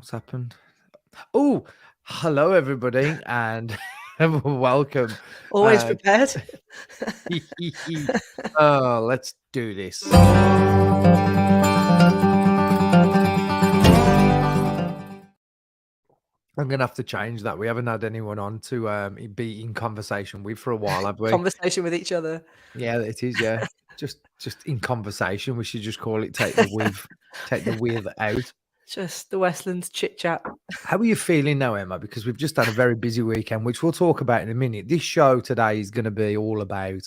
What's happened? Oh, hello everybody, and welcome. Always prepared. Oh, let's do this. I'm gonna have to change that. We haven't had anyone on to be in conversation with for a while, have we? Conversation with each other. Yeah, it is. Yeah, just in conversation. We should just call it take the with out. Just the Westlands chit chat. How are you feeling now, Emma? Because we've just had a very busy weekend, which we'll talk about in a minute. This show today is going to be all about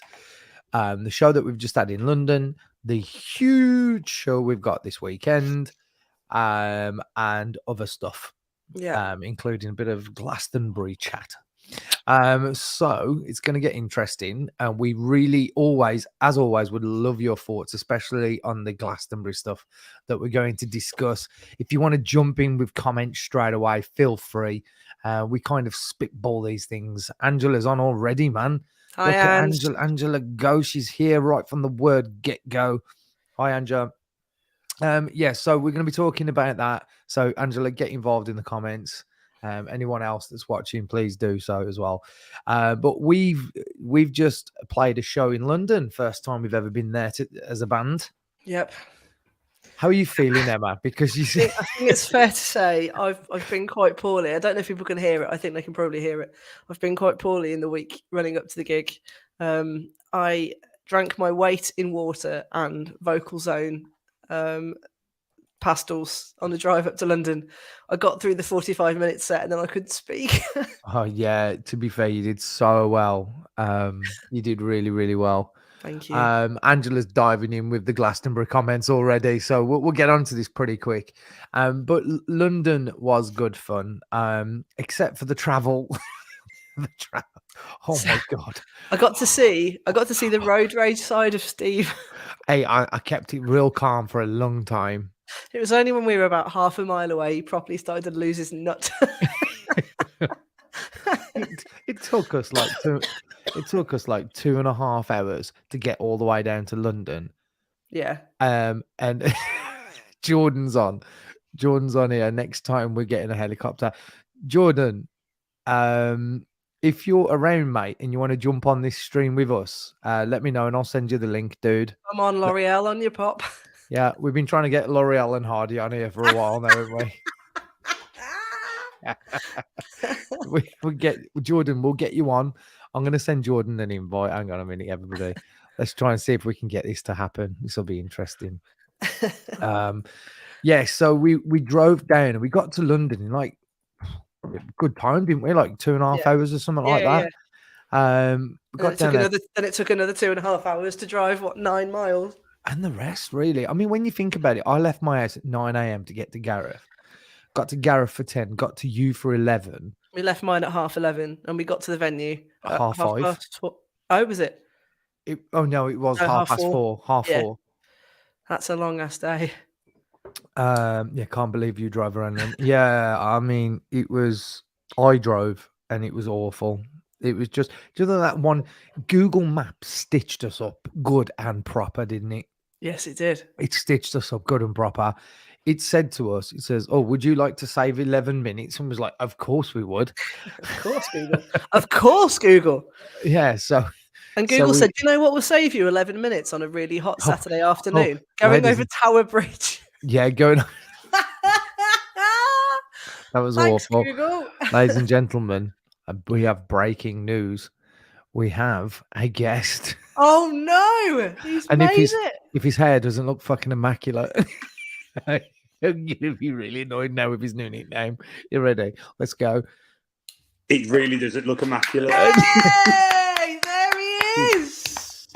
the show that we've just had in London, the huge show we've got this weekend, and other stuff, including a bit of Glastonbury chat. So it's going to get interesting, and we really as always, would love your thoughts, especially on the Glastonbury stuff that we're going to discuss. If you want to jump in with comments straight away, feel free. We kind of spitball these things. Angela's on already, man. Hi, Look at Angela go. She's here right from the word get go. Hi, Angela. So we're going to be talking about that. So Angela, get involved in the comments. Anyone else that's watching, please do so as well. But we've just played a show in London. First time we've ever been there as a band. Yep. How are you feeling, Emma? Because I think it's fair to say I've been quite poorly. I don't know if people can hear it. I think they can probably hear it. I've been quite poorly in the week running up to the gig. I drank my weight in water and vocal zone pastels on the drive up to London. I got through the 45-minute set and then I couldn't speak. Oh yeah, to be fair, you did so well. You did really, really well. Thank you. Angela's diving in with the Glastonbury comments already, so we'll get onto this pretty quick. But London was good fun, except for the travel. Oh my god! I got to see the road rage side of Steve. Hey, I kept it real calm for a long time. It was only when we were about half a mile away he properly started to lose his nut. It took us like 2.5 hours to get all the way down to London. Yeah. And Jordan's on here. Next time we're getting a helicopter. Jordan, if you're around, mate, and you want to jump on this stream with us, let me know and I'll send you the link, dude. I'm on L'Oreal on your pop. Yeah, we've been trying to get L'Oreal and Hardy on here for a while now, haven't we? We'll get Jordan, we'll get you on. I'm going to send Jordan an invite. Hang on a minute, everybody. Let's try and see if we can get this to happen. This will be interesting. So we drove down and we got to London in like good time, didn't we? Like 2.5 hours or something like that. Then it took another 2.5 hours to drive 9 miles. And the rest, really. I mean, when you think about it, I left my house at 9 a.m. to get to Gareth. Got to Gareth for 10. Got to you for 11. We left mine at 11:30, and we got to the venue at 5:30. Oh, was it? Oh no, it was 4:30. 4:30. That's a long ass day. Can't believe you drove around then. Yeah, I mean, I drove and it was awful. It was just that one. Google Maps stitched us up good and proper, didn't it? Yes, it did. It stitched us up good and proper. It said to us, it says, "Oh, would you like to save 11 minutes?" And was like, "Of course we would." Of course, Google. Of course, Google. Yeah. So. And Google said, "Do you know what will save you 11 minutes on a really hot Saturday afternoon? Going over Tower Bridge." Yeah, going. That was awful. Google. Ladies and gentlemen, we have breaking news. We have a guest. Oh no! He's made it. If his hair doesn't look fucking immaculate, I'm gonna be really annoyed now with his new nickname. You ready? Let's go. It really doesn't look immaculate. Hey, there he is.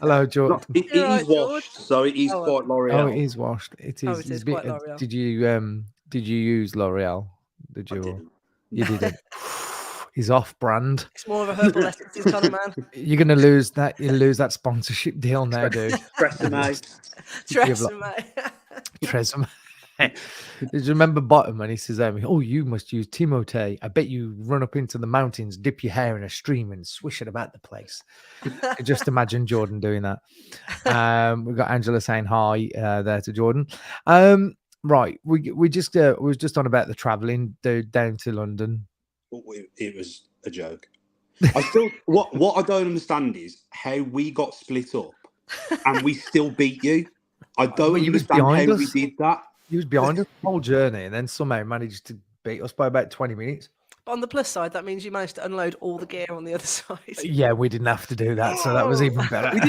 Hello, George. It is washed, so it is quite L'Oreal. Oh, it is washed. It is. It is quite L'Oreal. Did you use L'Oreal? Did you? I didn't. You didn't. He's off brand. It's more of a herbal essence kind of man. You're gonna lose that. You lose that sponsorship deal now, dude. Tresemme. Tresemme. Did you remember Bottom when he says, "Oh, you must use Timotei. I bet you run up into the mountains, dip your hair in a stream, and swish it about the place." Just imagine Jordan doing that. We've got Angela saying hi there to Jordan. Right, we was just on about the travelling down to London. It was a joke. I still what I don't understand is how we got split up and we still beat you. I don't understand how we did that. He was behind us the whole journey, and then somehow managed to beat us by about 20 minutes. But on the plus side, that means you managed to unload all the gear on the other side. Yeah, we didn't have to do that, so that was even better. We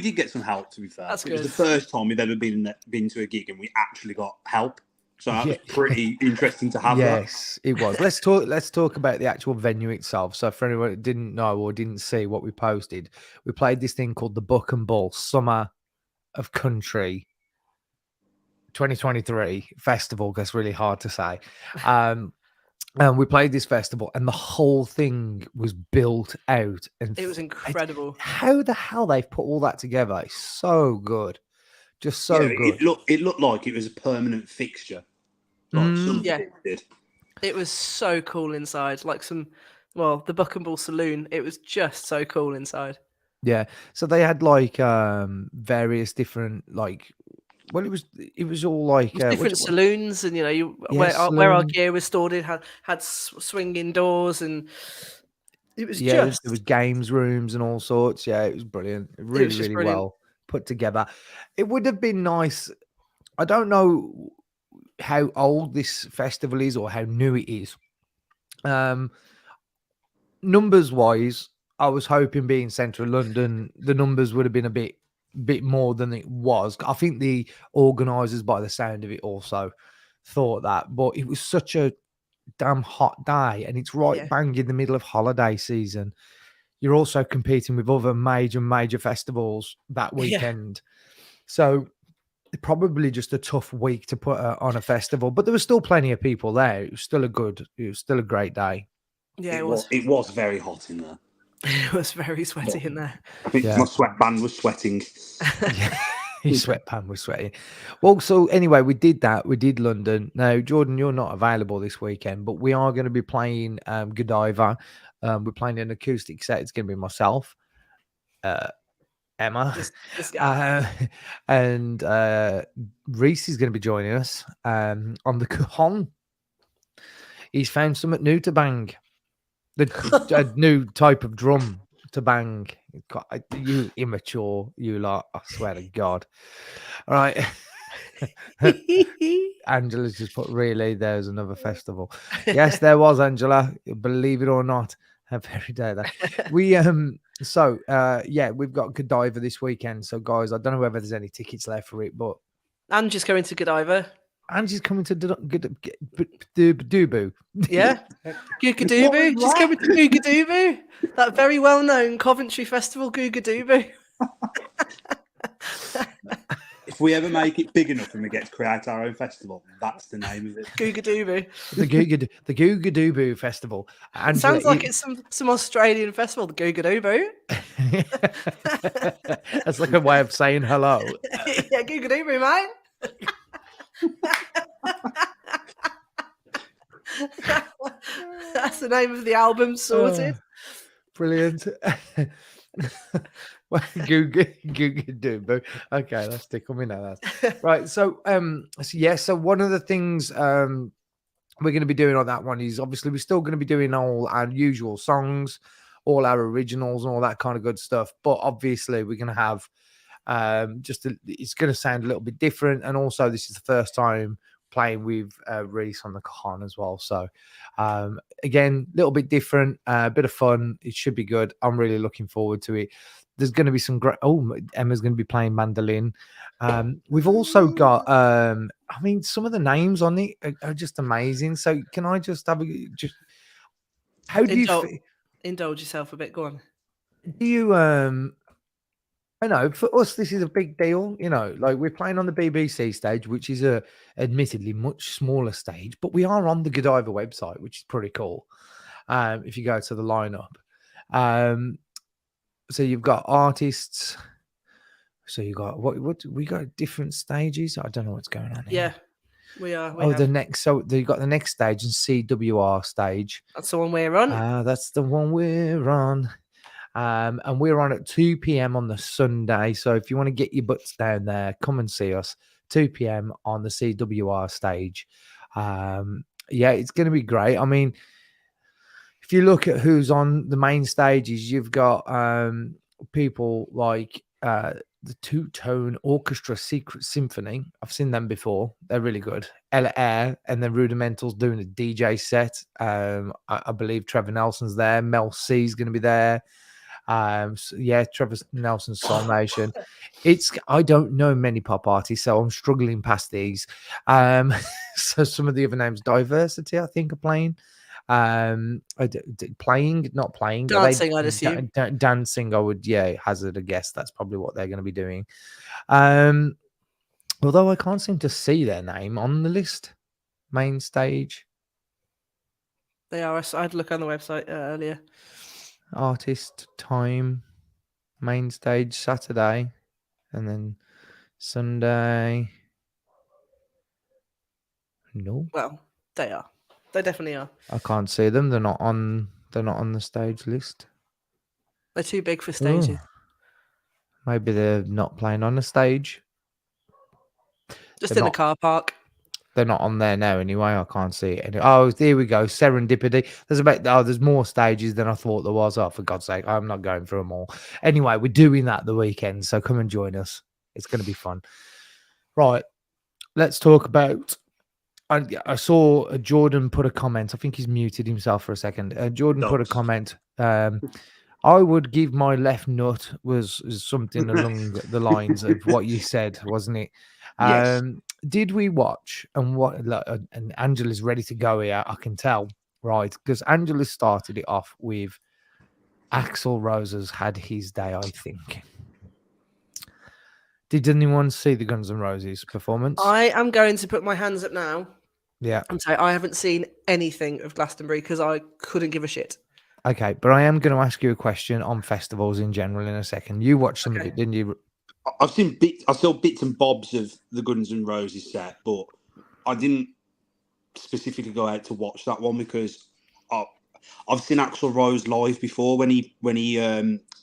did get some help, to be fair. That's good. It was the first time we've ever been to a gig and we actually got help. So that was pretty interesting to have. Yes, it was. Let's talk about the actual venue itself. So for anyone that didn't know or didn't see what we posted, we played this thing called the Buck and Bull Summer of Country 2023 festival. That's really hard to say. And we played this festival, and the whole thing was built out, and it was incredible. How the hell they've put all that together? It's so good, just so good. It looked like it was a permanent fixture. Like it was so cool inside. Like the Buck and Bull Saloon. It was just so cool inside. Yeah, so they had like various different it was all like different saloons, and where our gear was stored in had swinging doors, and it was there was games rooms and all sorts. Yeah, it was brilliant. Really brilliant. Well put together. It would have been nice. I don't know how old this festival is or how new it is. Numbers wise, I was hoping being central London, the numbers would have been a bit more than it was. I think the organisers, by the sound of it, also thought that, but it was such a damn hot day, and it's bang in the middle of holiday season. You're also competing with other major festivals that weekend, so probably just a tough week to put on a festival. But there was still plenty of people there. It was still a great day. Yeah, it was very hot in there. It was very sweaty in there. I think my sweatband was sweating. His sweatband was sweating. Well, so anyway, we did that. We did London. Now, Jordan, you're not available this weekend, but we are going to be playing Godiva. We're playing an acoustic set. It's going to be myself, Emma, and Reese is going to be joining us on the Cajon. He's found something new to bang. A new type of drum to bang. You immature, you lot. I swear to God. All right. Angela's just put, really, there's another festival. Yes, there was, Angela. Believe it or not. How very dare that. We've got Godiva this weekend. So, guys, I don't know whether there's any tickets left for it, but Angie's going to Godiva. Angie's coming to Dubu. Yeah. Googadooboo. She's coming to Googadooboo. That very well-known Coventry festival, Googadooboo. If we ever make it big enough and we get to create our own festival, that's the name of it. Googadooboo. The Googadooboo Festival. It sounds like it's some Australian festival, the Googadooboo. That's like a way of saying hello. Yeah, Googadooboo, mate. That's the name of the album, sorted. Brilliant. Googadooboo. Okay, let's stick them in there. Right. So so one of the things we're going to be doing on that one is obviously we're still going to be doing all our usual songs, all our originals and all that kind of good stuff. But obviously we're going to have it's going to sound a little bit different. And also this is the first time playing with Reese on the Cajon as well. So again, a little bit different, a bit of fun. It should be good. I'm really looking forward to it. There's going to be some great. Emma's going to be playing mandolin. We've also got. Some of the names on it are just amazing. So can I just have how do you indulge yourself a bit? Go on. Do you I know for us this is a big deal. Like we're playing on the BBC stage, which is a admittedly much smaller stage, but we are on the Godiva website, which is pretty cool. If you go to the lineup. So you've got artists. So you got what we got different stages. I don't know what's going on here. Yeah. We are. Oh, the next. So you got the next stage and CWR stage. That's the one we're on. That's the one we're on. And we're on at 2 p.m. on the Sunday. So if you want to get your butts down there, come and see us. 2 p.m. on the CWR stage. Yeah, it's going to be great. I mean, if you look at who's on the main stages, you've got people like the Two-Tone Orchestra Secret Symphony. I've seen them before. They're really good. Ella Air and the Rudimentals doing a DJ set. I believe Trevor Nelson's there. Mel C's going to be there. So yeah, Trevor Nelson's Soul Nation. I don't know many pop artists, so I'm struggling past these. So some of the other names, Diversity, I think, are playing. Not playing, dancing, I'd assume. Dancing, I would, hazard a guess. That's probably what they're going to be doing. Although I can't seem to see their name on the list. Main stage. They are. I had to look on the website earlier. Artist, time, main stage, Saturday, and then Sunday. No. Well, they are. They definitely are. I can't see them. They're not on the stage list. They're too big for stages. Maybe they're not playing on a stage. Just in a car park. They're not on there now anyway. I can't see it. Oh, here we go. Serendipity. There's more stages than I thought there was. Oh, for God's sake, I'm not going through them all. Anyway, we're doing that the weekend, so come and join us. It's going to be fun. Right. Let's talk about... I saw Jordan put a comment. I think he's muted himself for a second. Jordan put a comment. I would give my left nut was something along the lines of what you said, wasn't it? Yes. Did we watch and Angela's ready to go here, I can tell, right? Because Angela started it off with Axl Rose has had his day, I think. Did anyone see the Guns N' Roses performance? I am going to put my hands up now. Yeah. And say I haven't seen anything of Glastonbury because I couldn't give a shit. Okay, but I am going to ask you a question on festivals in general in a second. You watched some of it, didn't you? I saw bits and bobs of the Guns N' Roses set, but I didn't specifically go out to watch that one because I've seen Axl Rose live before when he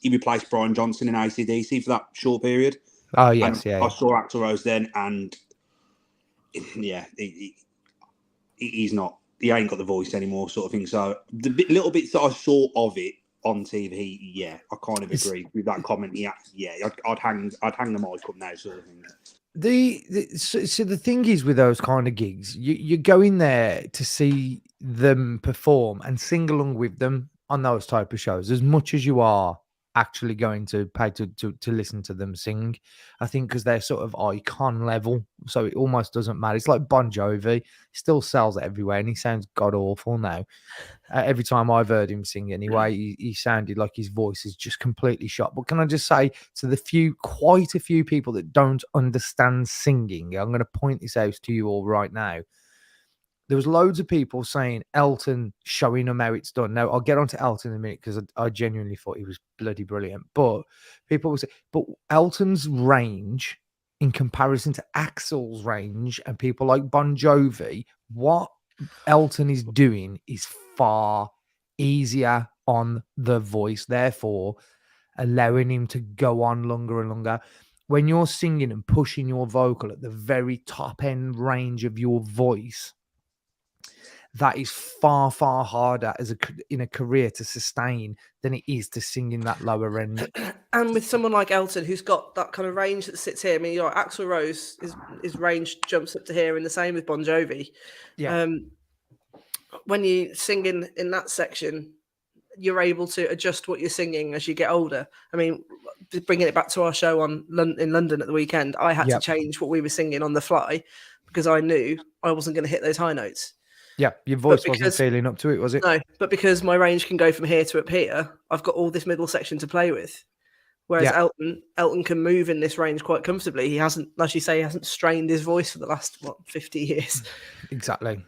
replaced Brian Johnson in AC/DC for that short period. Oh yes, I saw Axl Rose then, and yeah, he's not. He ain't got the voice anymore, sort of thing. So the little bits that I saw of it on TV, yeah, I kind of agree with that comment. I'd hang the mic up now, sort of thing. So the thing is with those kind of gigs, you go in there to see them perform and sing along with them on those type of shows as much as you are actually going to pay to listen to them sing. I think because they're sort of icon level, so it almost doesn't matter. It's like Bon Jovi, he still sells it everywhere, and he sounds god awful now. Every time I've heard him sing anyway, he sounded like his voice is just completely shot. But can I just say to the quite a few people that don't understand singing, I'm going to point this out to you all right now. There was loads of people saying Elton showing them how it's done. Now, I'll get on to Elton in a minute because I genuinely thought he was bloody brilliant. But people will say, but Elton's range in comparison to Axl's range and people like Bon Jovi, what Elton is doing is far easier on the voice, therefore allowing him to go on longer and longer. When you're singing and pushing your vocal at the very top end range of your voice, that is far, far harder in a career to sustain than it is to sing in that lower end. And with someone like Elton, who's got that kind of range that sits here, I mean, Axl Rose, his range jumps up to here, and the same with Bon Jovi. Yeah. When you sing in that section, you're able to adjust what you're singing as you get older. I mean, bringing it back to our show in London at the weekend, I had to change what we were singing on the fly because I knew I wasn't going to hit those high notes. Yeah, your voice wasn't feeling up to it, was it? No, but because my range can go from here to up here, I've got all this middle section to play with. Whereas Elton can move in this range quite comfortably. He hasn't, as you say, he hasn't strained his voice for the last 50 years. Exactly.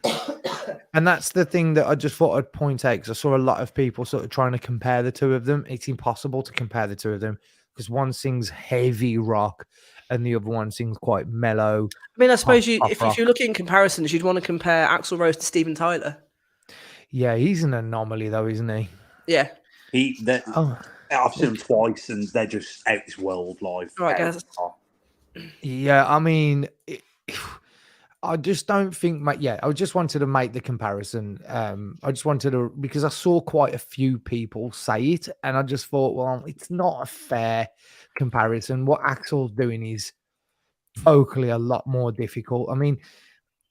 And that's the thing that I just thought I'd point out, because I saw a lot of people sort of trying to compare the two of them. It's impossible to compare the two of them because one sings heavy rock and the other one sings quite mellow. I mean, I suppose if rock. you look in comparisons, you'd want to compare Axl Rose to Steven Tyler. Yeah, he's an anomaly though, isn't he? Yeah. I've seen them twice, and they're just out this world live. Right, guys. Yeah, I mean, I just don't think. I just wanted to make the comparison. I just wanted to, because I saw quite a few people say it, and I just thought, well, it's not a fair comparison. What Axel's doing is vocally a lot more difficult. I mean,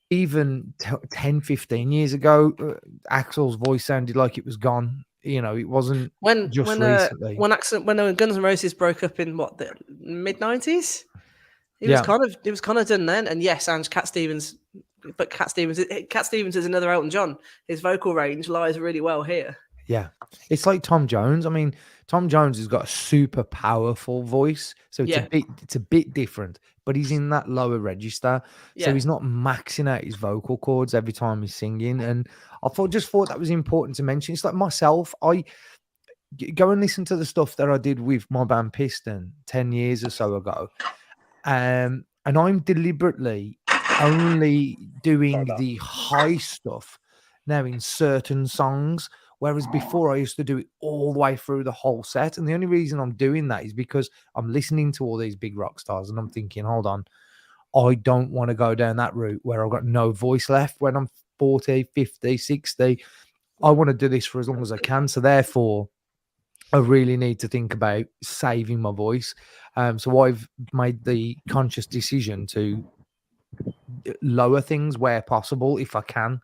even 10, 15 years ago, Axel's voice sounded like it was gone. You know, it wasn't recently. When Guns N' Roses broke up in the mid-90s, it was kind of done then. And yes, and Cat Stevens is another Elton John. His vocal range lies really well here. Yeah, it's like Tom Jones. I mean, Tom Jones has got a super powerful voice, so it's a bit different, but he's in that lower register, so he's not maxing out his vocal cords every time he's singing. And I just thought that was important to mention. It's like myself, I go and listen to the stuff that I did with my band Piston 10 years or so ago, and I'm deliberately only doing the high stuff now in certain songs. Whereas before I used to do it all the way through the whole set. And the only reason I'm doing that is because I'm listening to all these big rock stars and I'm thinking, hold on, I don't want to go down that route where I've got no voice left when I'm 40, 50, 60. I want to do this for as long as I can. So therefore, I really need to think about saving my voice. So I've made the conscious decision to lower things where possible, if I can.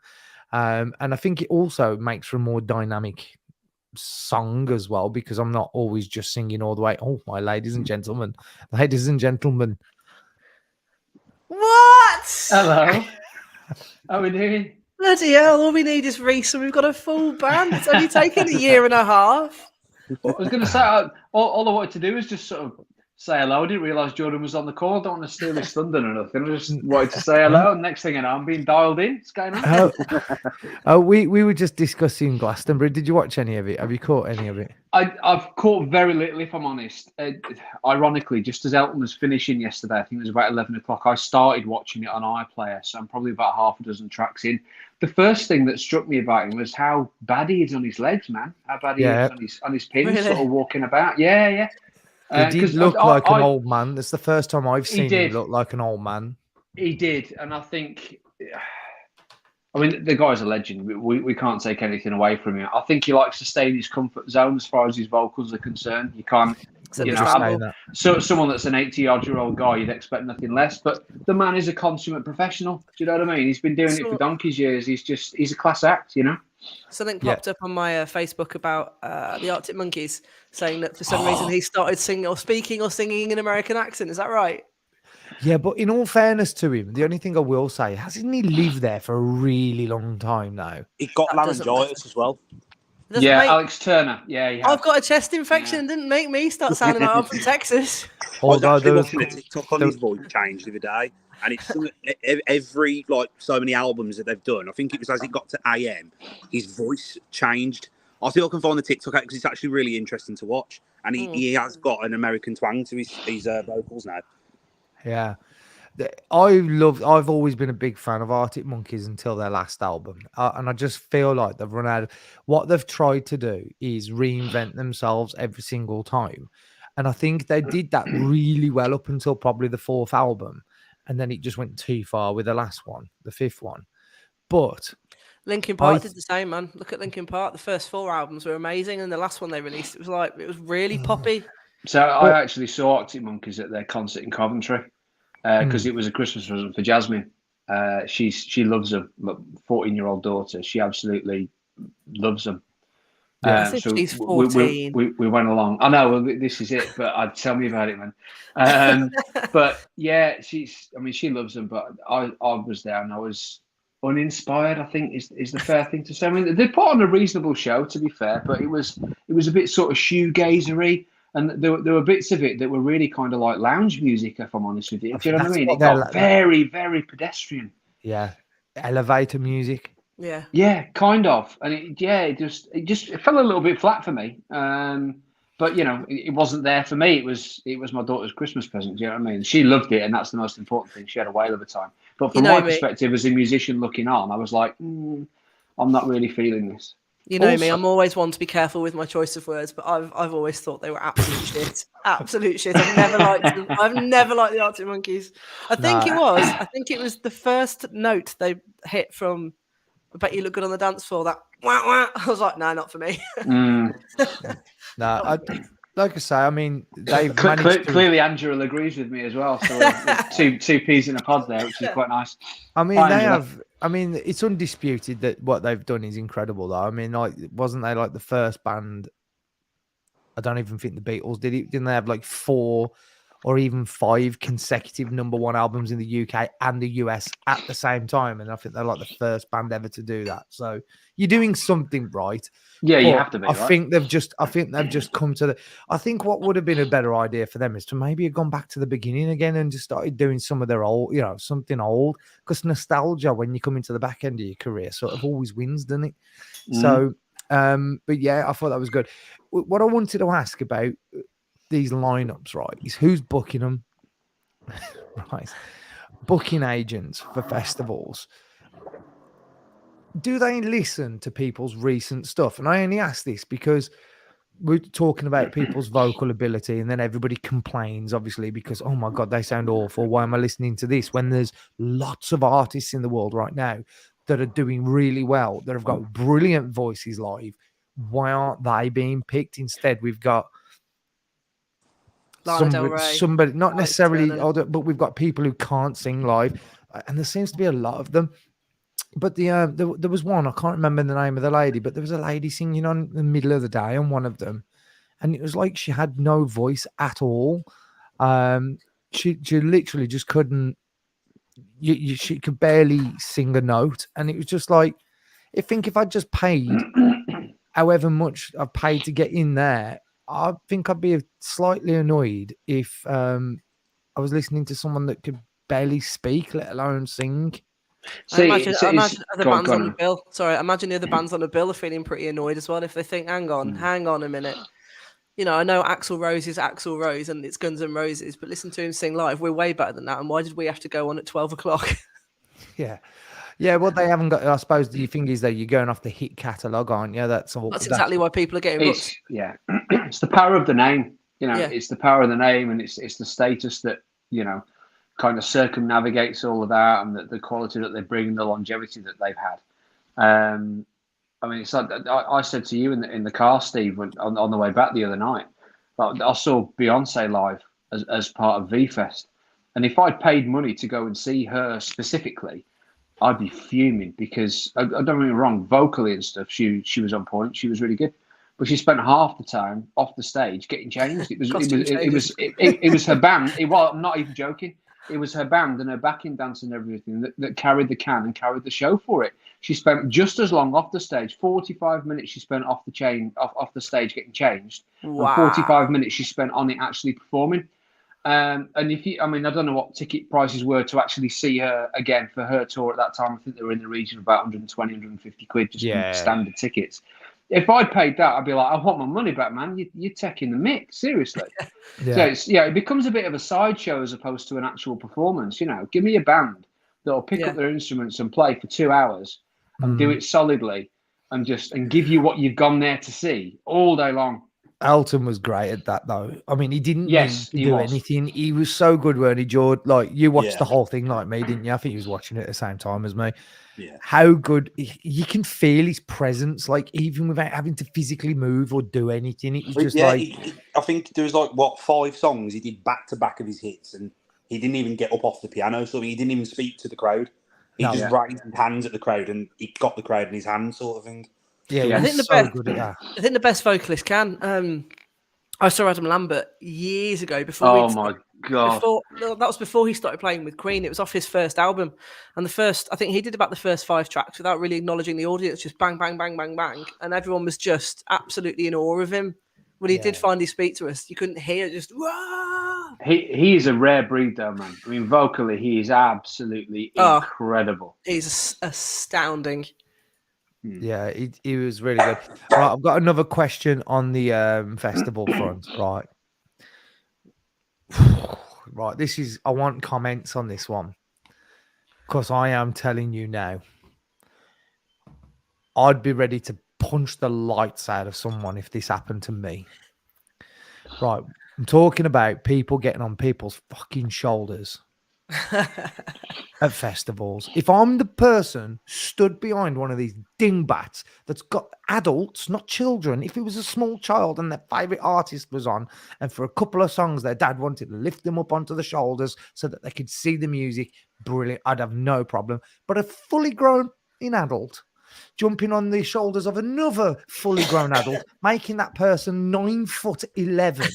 And I think it also makes for a more dynamic song as well, because I'm not always just singing all the way. Oh, my ladies and gentlemen. What? Hello. How are we doing? Bloody hell, all we need is Reese and we've got a full band. It's only taken a year and a half. I was going to say, all I wanted to do is just sort of say hello. I didn't realise Jordan was on the call. I don't want to steal his thunder or nothing. I just wanted to say hello. And next thing I know, I'm being dialed in. What's going on? We were just discussing Glastonbury. Did you watch any of it? Have you caught any of it? I've caught very little, if I'm honest. Ironically, just as Elton was finishing yesterday, I think it was about 11 o'clock, I started watching it on iPlayer. So I'm probably about half a dozen tracks in. The first thing that struck me about him was how bad he is on his legs, man. How bad he is on his pins, really? Sort of walking about. Yeah. He did look like an old man. That's the first time I've seen him look like an old man. He did. And I think, I mean, the guy's a legend. We can't take anything away from him. I think he likes to stay in his comfort zone as far as his vocals are concerned. You can't, so someone that's an 80-odd-year-old guy, you'd expect nothing less. But the man is a consummate professional. Do you know what I mean? He's been doing it for donkey's years. He's a class act, you know? Something popped up on my Facebook about the Arctic Monkeys, saying that for some reason he started singing or singing an American accent. Is that right? Yeah, but in all fairness to him, the only thing I will say, hasn't he lived there for a really long time now? He got laryngitis as well. Alex Turner. Yeah, I've got a chest infection. Didn't make me start sounding like I'm from Texas. I was actually watching a TikTok on his voice change the other day, and it's every so many albums that they've done. I think it was as it got to AM, his voice changed. I think I can find the TikTok out because it's actually really interesting to watch, and he has got an American twang to his vocals now. Yeah. I've always been a big fan of Arctic Monkeys until their last album. And I just feel like they've run out of what they've tried to do is reinvent themselves every single time. And I think they did that really well up until probably the fourth album. And then it just went too far with the last one, the fifth one. But Linkin Park did the same, man. Look at Linkin Park. The first 4 albums were amazing. And the last one they released, it was really poppy. So I actually saw Arctic Monkeys at their concert in Coventry. Because it was a Christmas present for Jasmine. She loves them. 14-year-old daughter. She absolutely loves them. So she's 14. We went along. I know. Well, this is it. But tell me about it, man. But yeah, she loves them. But I was there and I was uninspired. I think is the fair thing to say. I mean, they put on a reasonable show, to be fair, but it was a bit sort of shoegazery. And there were bits of it that were really kind of like lounge music, if I'm honest with you. Do you know what I mean? It got very, very pedestrian. Yeah. Elevator music. Yeah. Yeah, kind of. And it just fell a little bit flat for me. But But it wasn't there for me. It was my daughter's Christmas present. Do you know what I mean? She loved it, and that's the most important thing. She had a whale of a time. But from my perspective as a musician looking on, I was like, I'm not really feeling this. You know me, I'm always one to be careful with my choice of words, but I've always thought they were absolute shit. Absolute shit. I've never liked them. I've never liked the Arctic Monkeys. I think it was the first note they hit from I Bet You Look Good on the Dance Floor. That wah, wah. I was like, no, not for me. Like I say, I mean, they've clearly Angela agrees with me as well. So two peas in a pod there, which is quite nice. I mean, I mean, it's undisputed that what they've done is incredible, though. I mean, like, wasn't they like the first band? I don't even think the Beatles did it. Didn't they have like 4 or even 5 consecutive #1 albums in the UK and the US at the same time? And I think they're like the first band ever to do that. So you're doing something right. Yeah, you have to be. I think they've just come to I think what would have been a better idea for them is to maybe have gone back to the beginning again and just started doing some of their old, something old. Because nostalgia, when you come into the back end of your career, sort of always wins, doesn't it? So, but yeah, I thought that was good. What I wanted to ask about these lineups, right, is who's booking them? Right, booking agents for festivals. Do they listen to people's recent stuff? And I only ask this because we're talking about people's vocal ability, and then everybody complains, obviously, because, oh my God, they sound awful. Why am I listening to this? When there's lots of artists in the world right now that are doing really well, that have got brilliant voices live. Why aren't they being picked? Instead, we've got somebody, not necessarily older, but we've got people who can't sing live, and there seems to be a lot of them. But there was one, I can't remember the name of the lady, but there was a lady singing on in the middle of the day on one of them, and it was like she had no voice at all. She literally just couldn't. She could barely sing a note, and it was just like, if I just paid however much I've paid to get in there, I think I'd be slightly annoyed if I was listening to someone that could barely speak, let alone sing. I imagine other bands on the bill. Sorry, I imagine the other bands on the bill are feeling pretty annoyed as well if they think, hang on a minute. I know Axl Rose is Axl Rose and it's Guns N' Roses, but listen to him sing live. We're way better than that. And why did we have to go on at 12 o'clock? Yeah, well, they haven't got. I suppose the thing is that you're going off the hit catalogue, aren't you? That's exactly why people are getting booked. It's the power of the name. It's the power of the name, and it's the status that kind of circumnavigates all of that, and the quality that they bring, the longevity that they've had. I mean, it's like I said to you in the car, Steve, when on the way back the other night. I saw Beyonce live as part of V-Fest, and if I'd paid money to go and see her specifically, I'd be fuming because I don't get me wrong, vocally and stuff, she was on point. She was really good, but she spent half the time off the stage getting changed. It was her band. I'm not even joking. It was her band and her backing dance and everything that carried the can and carried the show for it. She spent just as long off the stage, 45 minutes she spent off the stage getting changed. Wow. And 45 minutes she spent on it actually performing. And I don't know what ticket prices were to actually see her again for her tour at that time. I think they were in the region of about 120, 150 quid just for standard tickets. If I'd paid that, I'd be like, I want my money back, man. You're taking the mick, seriously. So it becomes a bit of a sideshow as opposed to an actual performance. Give me a band that'll pick up their instruments and play for 2 hours and do it solidly and give you what you've gone there to see all day long. Elton was great at that, though. I mean, he didn't do anything. He was so good, weren't he, George? Like, you watched the whole thing like me, didn't you? I think he was watching it at the same time as me. Yeah. How good. You can feel his presence, like, even without having to physically move or do anything. It was just I think there was 5 songs he did back to back of his hits, and he didn't even get up off the piano, so he didn't even speak to the crowd. He raised his hands at the crowd, and he got the crowd in his hands, sort of thing. Yeah, I think the best vocalist can. I saw Adam Lambert years ago before. Oh my God! That was before he started playing with Queen. It was off his first album, and I think he did about the first 5 tracks without really acknowledging the audience, just bang, bang, bang, bang, bang, and everyone was just absolutely in awe of him. When he did finally speak to us, you couldn't hear just. Wah! He is a rare breed, though, man. I mean, vocally, he is absolutely incredible. He's astounding. Yeah, he was really good. Right, I've got another question on the festival front. Right. Right, I want comments on this one. Because I am telling you now, I'd be ready to punch the lights out of someone if this happened to me. Right. I'm talking about people getting on people's fucking shoulders at festivals. If I'm the person stood behind one of these dingbats that's got adults, not children, if it was a small child and their favorite artist was on, and for a couple of songs their dad wanted to lift them up onto the shoulders so that they could see the music, brilliant. I'd have no problem. But a fully grown adult jumping on the shoulders of another fully grown adult, making that person 9'11"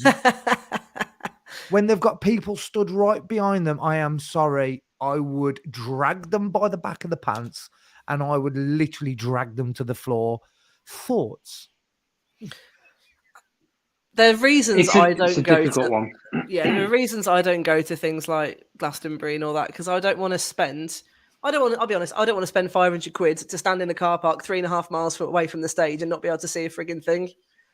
when they've got people stood right behind them, I am sorry. I would drag them by the back of the pants and I would literally drag them to the floor. Thoughts? There are reasons I don't go difficult to. One. Yeah, there are reasons I don't go to things like Glastonbury and all that because I don't want to spend. I'll be honest, I don't want to spend 500 quid to stand in a car park 3.5 miles away from the stage and not be able to see a frigging thing.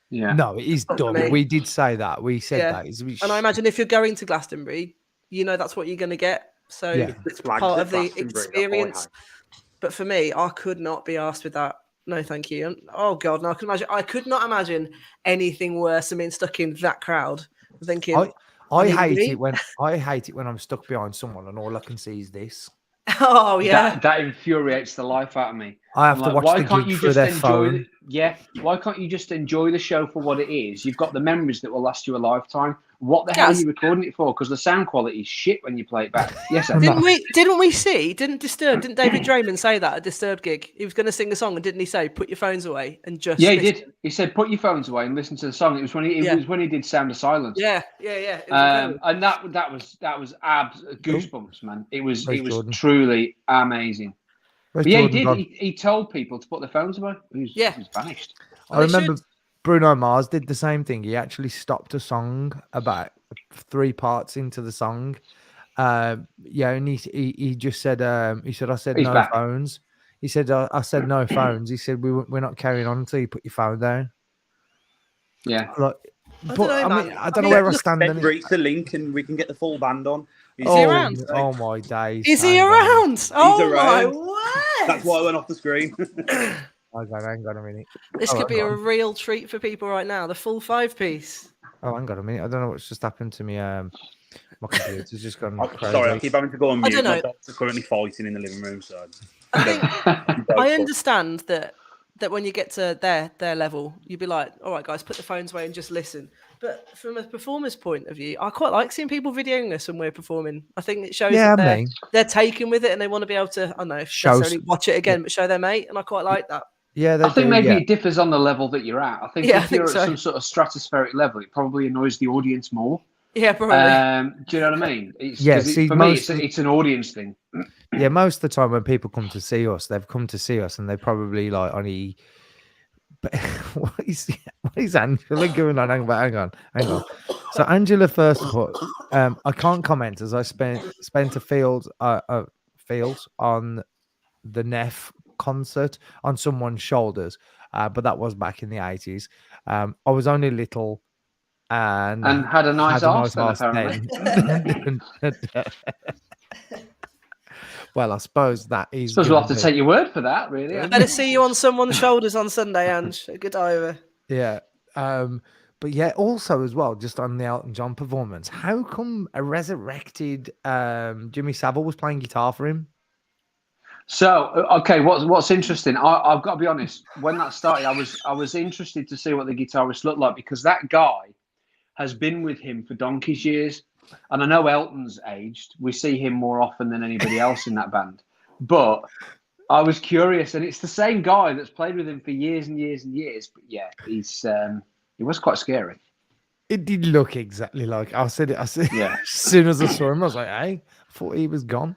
Yeah. No, it is dumb. We did say that. We said that. And I imagine if you're going to Glastonbury, you know that's what you're going to get. So it's part of the experience. But for me, I could not be asked with that. No, thank you. Oh God, no, I could not imagine anything worse than being stuck in that crowd. Thinking, I hate it when I'm stuck behind someone and all I can see is this. Oh yeah, that infuriates the life out of me. I have to watch the gig through their phone. Why can't you just enjoy the show for what it is? You've got the memories that will last you a lifetime. What the hell are you recording it for? Because the sound quality is shit when you play it back. Yes, didn't David Draymond say that at a Disturbed gig? He was going to sing a song, and didn't he say, "Put your phones away and just"? Yeah, he did. He said, "Put your phones away and listen to the song." It was when he did "Sound of Silence." Yeah. And that was goosebumps, man. It was truly amazing. But yeah, he told people to put their phones away. He was vanished. I remember Bruno Mars did the same thing. He actually stopped a song about 3 parts into the song. And he just said, I said no back. phones. He said, I said no phones. He said, we're not carrying on until you put your phone down. Yeah. Like, I don't know where I stand. Reach the link and we can get the full band on. Is he around? Oh my days. Is he around? He's around. My word. That's why I went off the screen. Hang on a minute. This could be a real treat for people right now. The full 5-piece. Oh, hang on a minute. I don't know what's just happened to me. My computer's just gone crazy. Sorry, I keep having to go on mute. I don't know. My dogs are currently fighting in the living room. So I think I understand that when you get to their level, you'd be like, all right, guys, put the phones away and just listen. But from a performer's point of view, I quite like seeing people videoing us when we're performing. I think it shows that they're taken with it and they want to be able to, I don't know, necessarily watch it again, but show their mate. And I quite like that. Yeah, I think maybe it differs on the level that you're at. I think if you're at some sort of stratospheric level, it probably annoys the audience more. Yeah, probably. Do you know what I mean? For me, it's an audience thing. Yeah, most of the time when people come to see us, they've come to see us and they probably like only. But what is Angela going on? Hang on. So Angela first put, I can't comment as I spent a field on the Neff concert on someone's shoulders, but that was back in the 80s. I was only little and had a nice arse then. Well, I suppose that is. We'll have to take your word for that, really. Better see you on someone's shoulders on Sunday, Ange. Good over. Yeah. But yeah, also as well, just on the Elton John performance, how come a resurrected Jimmy Savile was playing guitar for him? So, okay, what's interesting? I've got to be honest. When that started, I was interested to see what the guitarist looked like because that guy has been with him for donkey's years. And I know Elton's aged. We see him more often than anybody else in that band. But I was curious, and it's the same guy that's played with him for years and years and years. But yeah, he was quite scary. It did look exactly like I said. Yeah. As soon as I saw him, I was like, "Hey, I thought he was gone."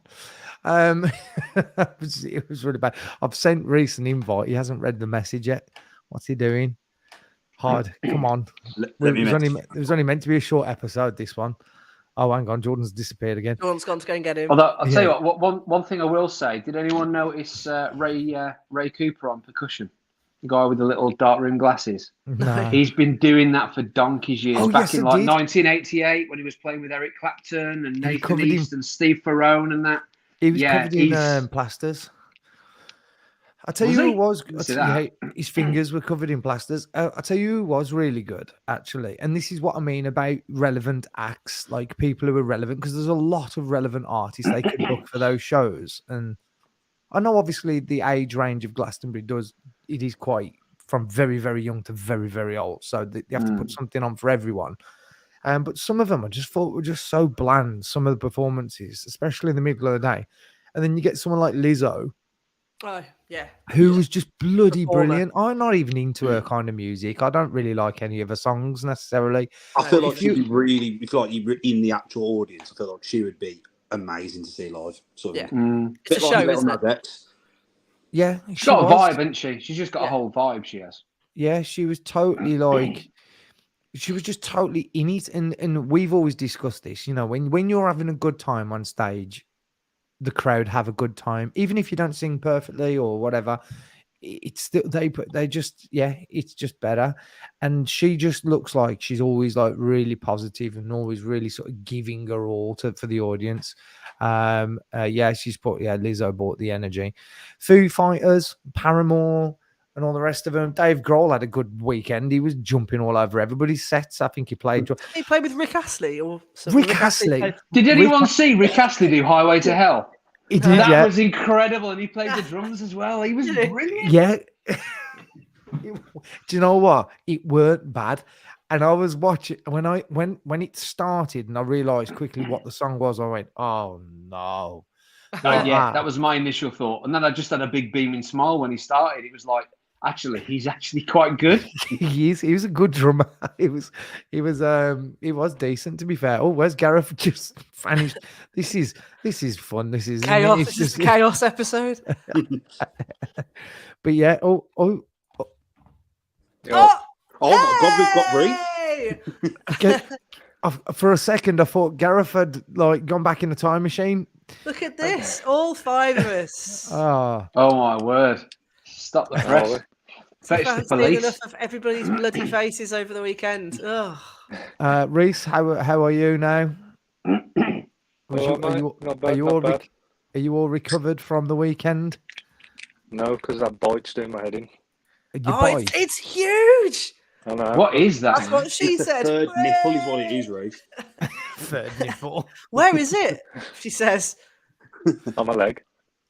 It was really bad. I've sent Reese an invite. He hasn't read the message yet. What's he doing? Hard. Come on. It was only meant to be a short episode. This one. Oh, hang on, Jordan's disappeared again. Jordan's gone to go and get him. Although I'll tell Yeah. you what, one thing I will say: did anyone notice Ray Cooper on percussion? The guy with the little dark rim glasses. No. He's been doing that for donkey's years. Oh, Back yes, in I like did. 1988 when he was playing with Eric Clapton and Nathan covered him. East and Steve Ferrone and that. He was Yeah, covered in plasters. I tell Was you who he? was. Didn't see that. His fingers were covered in plasters. I tell you who was really good, actually. And this is what I mean about relevant acts, like people who are relevant, because there's a lot of relevant artists they could book for those shows. And I know, obviously, the age range of Glastonbury is quite from very, very young to very, very old. So they have to put something on for everyone. But some of them I just thought were just so bland, some of the performances, especially in the middle of the day. And then you get someone like Lizzo, Oh, yeah. who was just bloody Performer. brilliant. I'm not even into her kind of music. I don't really like any of her songs necessarily. I feel No, like she'd be really, if like you were in the actual audience, I feel like she would be amazing to see live. Sort of. Yeah. Bit It's a like show, Little isn't it? Nas X. Yeah, She's she got a was. vibe, hasn't she? She's just got a Yeah. whole vibe. She has. Yeah, she was totally like, she was just totally in it. And we've always discussed this, you know, when you're having a good time on stage, the crowd have a good time, even if you don't sing perfectly or whatever. It's still they just it's just better. And she just looks like she's always like really positive and always really sort of giving her all for the audience. Lizzo bought the energy. Foo Fighters, Paramore, and all the rest of them. Dave Grohl had a good weekend. He was jumping all over everybody's sets. I think he played. He played with Rick Astley or something. Rick Astley. played- Did anyone see Rick Astley do Highway to Hell? He did, That yeah. was incredible, and he played the drums as well. He was Did he? brilliant. Yeah. Do you know what? It weren't bad. And I was watching when it started and I realized quickly what the song was, I went, oh no. Yeah, that was my initial thought. And then I just had a big beaming smile when he started. It was like, actually, he's actually quite good. He was a good drummer. He was decent, to be fair. Oh, where's Gareth just vanished? This is fun. This is Chaos. It's This is just, a chaos episode. but yeah. Oh, Oh my God, we've got Reese. Hey! okay. For a second, I thought Gareth had like gone back in the time machine. Look at this. All five of us. Oh, Oh my word! Stop the press. Fetch the I've seen police. enough of everybody's bloody faces over the weekend. Ugh. Reese, how are you now? Not bad, Are you not all bad. are you all recovered from the weekend? No, because that bite's doing my head in. Your Oh, boy? it's huge. I know. What is that? That's what she It's the said. third nipple is what it is, Reese. Third nipple. Where is it? She says. On my leg.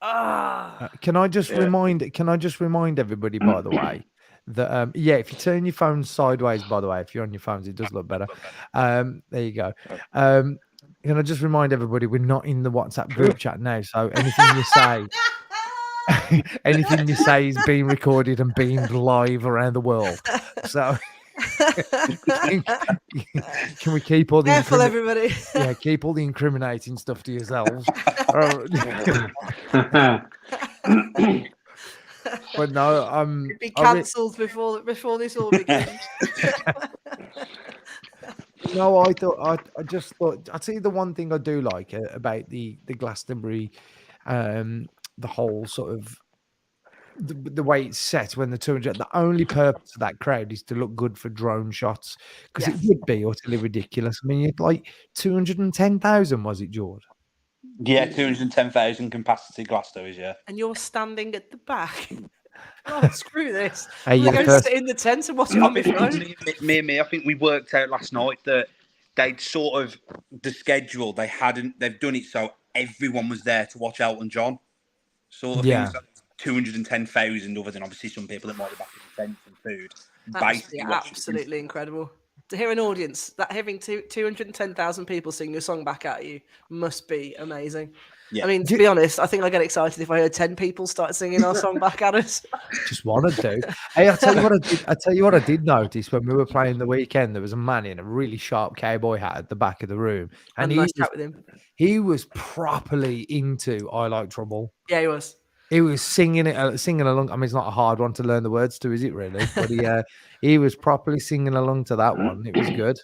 Ah. Can I just Yeah. remind everybody, by the way, that if you turn your phone sideways, by the way, if you're on your phones, it does look better. There you go. Can I just remind everybody we're not in the WhatsApp group chat now, so anything you say anything you say is being recorded and being live around the world. So can we keep all the Careful, everybody. keep all the incriminating stuff to yourselves. But no, Be cancelled before this all begins. no, I just thought I'd tell you the one thing I do like about the Glastonbury, the whole sort of the way it's set when the 200. The only purpose of that crowd is to look good for drone shots because it would be utterly ridiculous. I mean, you'd like 210,000, was it, George? Yeah, 210,000 capacity Glasgow is, yeah. And you're standing at the back. Oh, screw this. Hey, I'm you're going the to first- sit in the tent and watch it on my phone. Me, I think we worked out last night that they'd sort of the schedule. They've done it so everyone was there to watch Elton John. Sort of Yeah. thing. So 210,000, other than obviously some people that might be back in the tent and food. That must be Basically watching- absolutely incredible. To hear an audience, having 210,000 people sing your song back at you must be amazing. Yeah. I mean, to be honest, I think I get excited if I heard 10 people start singing our song back at us. Just want to do. Hey, I tell you what I did notice when we were playing the weekend. There was a man in a really sharp cowboy hat at the back of the room, and Nice chat with him. he was properly into "I Like Trouble." Yeah, he was. He was singing along. I mean, it's not a hard one to learn the words to, is it really? But he was properly singing along to that one. It was good.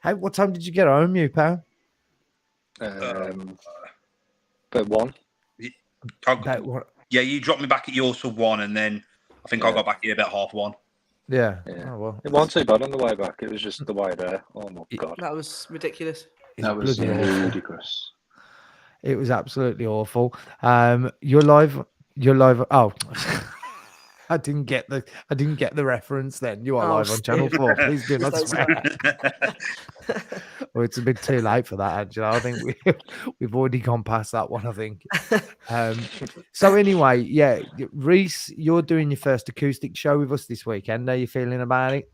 Hey, what time did you get home, you pal? But one. About what? Yeah, you dropped me back at yours for 1, and then I think I got back here about 1:30. Yeah. Yeah. Oh well. It wasn't too bad on the way back. It was just the way there. Oh my god. That was ridiculous. That was bloody awful. ludicrous. It was absolutely awful. You're live. Oh, I didn't get the reference. Then you are Oh, live on Channel Steve. 4. Please do not Don't swear. Well, it's a bit too late for that, Angela. I think we've already gone past that one. I think. So anyway, yeah, Reese, you're doing your first acoustic show with us this weekend. How are you feeling about it?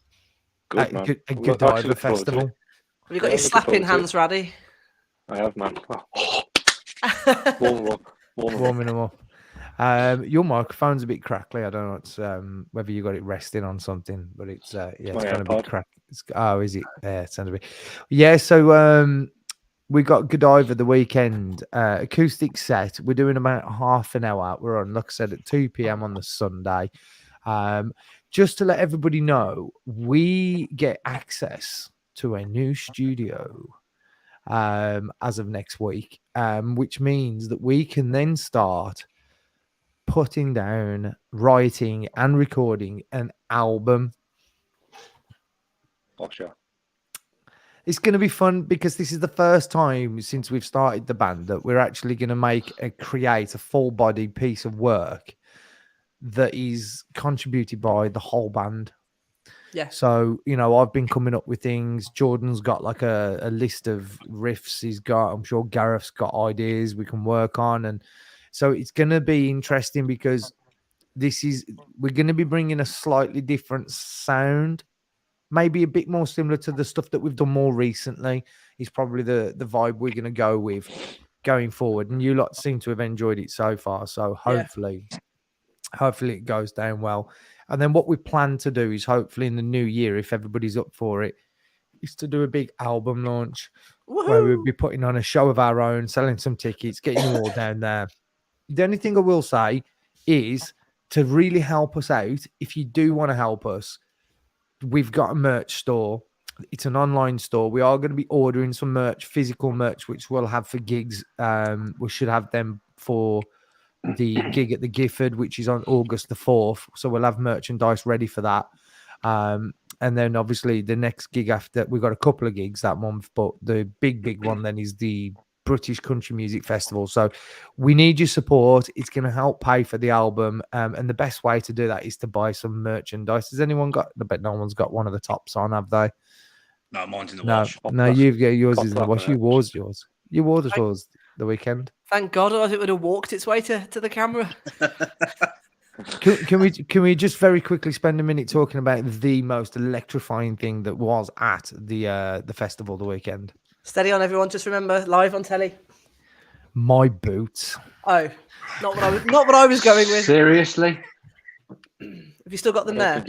Good, man. A Actually Godiva look forward to it. festival. Have you got Yeah, your looking slapping forward to it. hands ready? I have, man. Warm 'em up. Warming them up. Your microphone's a bit crackly. I don't know it's, whether you got it resting on something, but it's yeah, it's my kind of a bit AirPod. crack. Oh, is it? Yeah, it sounds a bit. Yeah, so we got Godiva the weekend acoustic set. We're doing about half an hour. We're on, like I said, at 2 p.m. on the Sunday. Just to let everybody know, we get access to a new studio as of next week, which means that we can then start putting down, writing, and recording an album. Oh, sure. It's going to be fun because this is the first time since we've started the band that we're actually going to create a full-body piece of work that is contributed by the whole band. Yeah. So, you know, I've been coming up with things. Jordan's got like a list of riffs he's got. I'm sure Gareth's got ideas we can work on. And so it's going to be interesting because we're going to be bringing a slightly different sound, maybe a bit more similar to the stuff that we've done more recently is probably the vibe we're going to go with going forward. And you lot seem to have enjoyed it so far. So hopefully it goes down well. And then what we plan to do is hopefully in the new year, if everybody's up for it, is to do a big album launch where we'll be putting on a show of our own, selling some tickets, getting you all down there. The only thing I will say is to really help us out, if you do want to help us, we've got a merch store. It's an online store. We are going to be ordering some merch, physical merch, which we'll have for gigs. We should have them for the gig at the Gifford, which is on August the 4th. So we'll have merchandise ready for that. And then obviously the next gig after, we've got a couple of gigs that month, but the big one then is the British Country Music Festival. So we need your support. It's going to help pay for the album. And the best way to do that is to buy some merchandise. Has anyone got, I bet no one's got one of the tops on, have they? No, mine's in the wash. No, you've got yours is in the Pop wash. that You wore yours. You wore yours the weekend. Thank God, otherwise it would have walked its way to the camera. Can we just very quickly spend a minute talking about the most electrifying thing that was at the festival the weekend? Steady on, everyone. Just remember, live on telly. My boots. Oh, not what I was going with. Seriously? Have you still got them there?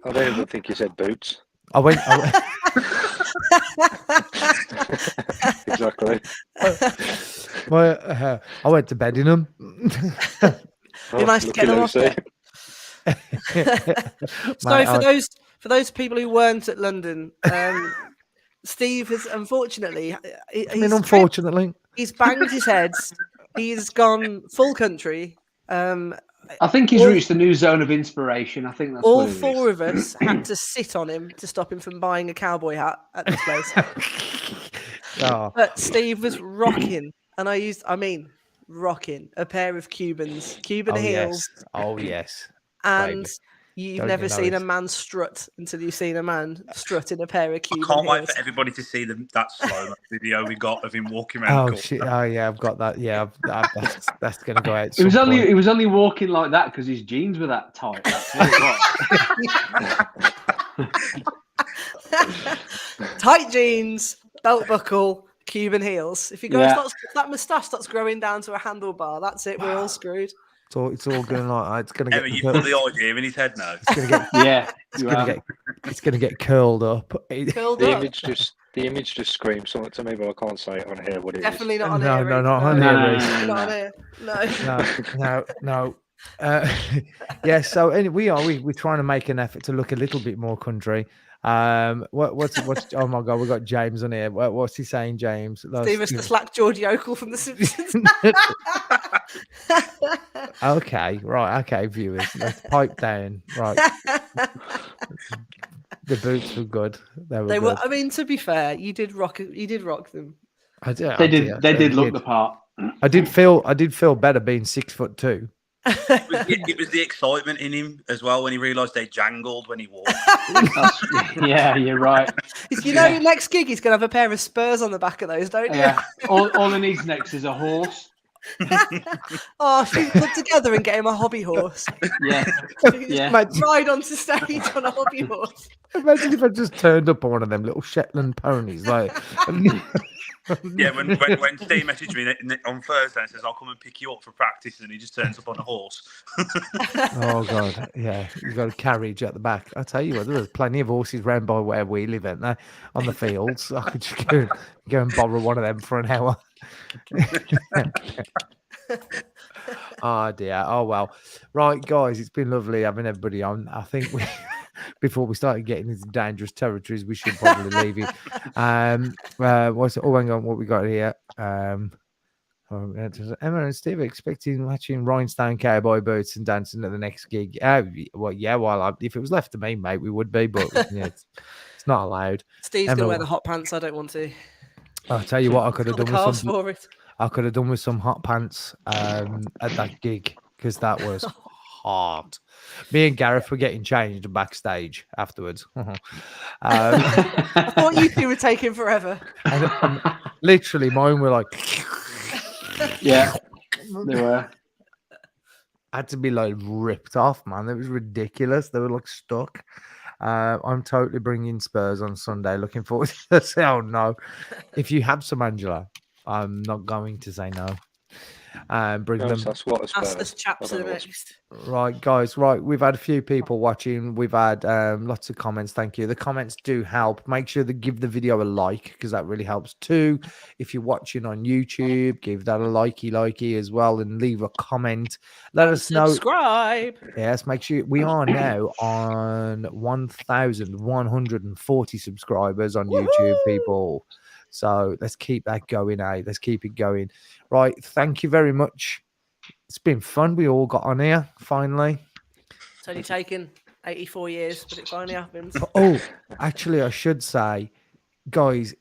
I don't even think you said boots. I went Exactly. I went to bed in them. You managed to get them off there. So for those people who weren't at London, Steve has unfortunately he's banged his head. He's gone full country. I think he's reached a new zone of inspiration. I think that's all what it is. four of us had to sit on him to stop him from buying a cowboy hat at this place. But Steve was rocking, and rocking a pair of Cuban heels. Yes. Oh yes. And Baby. you've Don't never you know seen a it? man strut until you've seen a man strut in a pair of I Cuban can't wait heels. for everybody to see that slow video we got of him walking around the Oh corner. shit! Oh yeah, I've got that. Yeah, that's gonna go out. He was only walking like that because his jeans were that tight. That's what it was. Tight jeans, belt buckle, Cuban heels. If that moustache starts growing down to a handlebar, that's it. We're all screwed. It's all going like that. It's gonna Emma, get. you put the idea in his head now. It's gonna get curled up. Curled The up. image just screams something to me, but I can't say it on here what it is. Definitely not on No, here. no, not Reece. on here, Reece. Not on here. No. No. Yeah. So anyway, we're trying to make an effort to look a little bit more country. What's oh my god, we got James on here. What's he saying, James? Steve us to slack Geordie Oakle from The Simpsons. Okay, right, okay, viewers, let's pipe down. Right, the boots were good. They were good. I mean, to be fair, you did rock them. I did. They did look the part. I did feel better being 6'2". It was the excitement in him as well when he realised they jangled when he walked. Yeah, you're right. You know, your next gig, he's going to have a pair of spurs on the back of those, don't you? Yeah. All he needs next is a horse. Oh, should we put together and get him a hobby horse? Yeah. Yeah. Ride onto stage on a hobby horse. Imagine if I just turned up on one of them little Shetland ponies, like. Yeah, when Steve messaged me on Thursday and says I'll come and pick you up for practice, and he just turns up on a horse. Oh god, yeah, you got a carriage at the back. I tell you what, there's plenty of horses round by where we live, aren't there? On the fields, I could just go and borrow one of them for an hour. Oh dear. Oh well. Right, guys, it's been lovely having everybody on. I think before we started getting into dangerous territories, we should probably leave it. What's it? Oh, hang on, what we got here? Emma and Steve expecting matching rhinestone cowboy boots and dancing at the next gig. Well, yeah. If it was left to me, mate, we would be, but yeah, it's not allowed. Steve's gonna wear the hot pants. I don't want to. I'll tell you what, I could have done with some. For it. I could have done with some hot pants at that gig because that was hard. Me and Gareth were getting changed backstage afterwards. I thought you two were taking forever. And literally, mine were like, yeah, they were. Had to be like ripped off, man. It was ridiculous. They were like stuck. I'm totally bringing Spurs on Sunday. Looking forward to this. Oh no! If you have some, Angela, I'm not going to say no. Bring them. Ask this chap to the next. Right, guys. Right, we've had a few people watching. We've had lots of comments. Thank you. The comments do help. Make sure to give the video a like because that really helps too. If you're watching on YouTube, give that a likey as well and leave a comment. Let us know. Subscribe. Yes, make sure we are now on 1,140 subscribers on YouTube, people. So let's keep that going, eh? Let's keep it going. Right. Thank you very much. It's been fun. We all got on here finally. It's only taken 84 years, but it finally happens. Oh, actually, I should say, guys,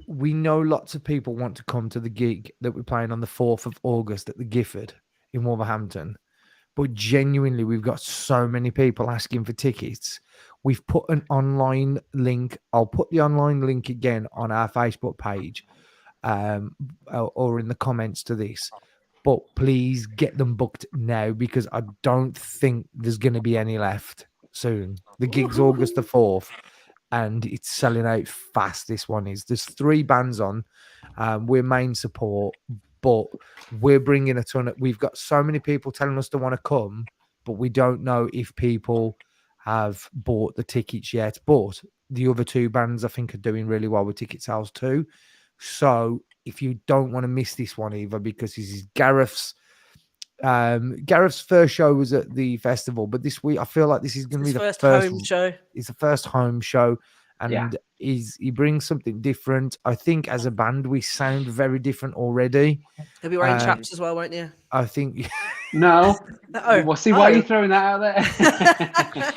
we know lots of people want to come to the gig that we're playing on the 4th of August at the Gifford in Wolverhampton. But genuinely, we've got so many people asking for tickets. We've put an online link. I'll put the online link again on our Facebook page or in the comments to this. But please get them booked now because I don't think there's going to be any left soon. The gig's August the 4th and it's selling out fast. This one is. There's 3 bands on. We're main support, but we're bringing a ton of. We've got so many people telling us they want to come, but we don't know if people have bought the tickets yet. But the other 2 bands I think are doing really well with ticket sales too. So if you don't want to miss this one either, because this is Gareth's first show was at the festival, but this week I feel like this is going to be the first home show. It's the first home show, and he brings something different. I think as a band we sound very different already. You'll be wearing chaps as well, won't you? I think. No. Well, see, why are you throwing that out there?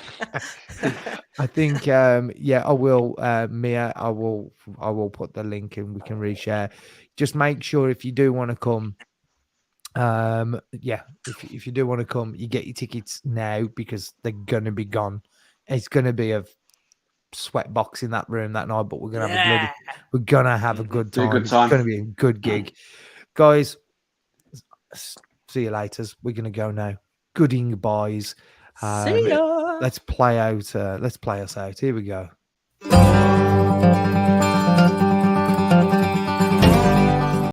I think, I will, Mia, I will put the link and we can reshare. Just make sure if you do want to come, if you do want to come, you get your tickets now because they're going to be gone. It's going to be a sweat box in that room that night, but we're going to have a good time. It's going to be a good gig. Guys, see you later. We're going to go now. Gooding-byes. See ya. Let's play us out. Here we go.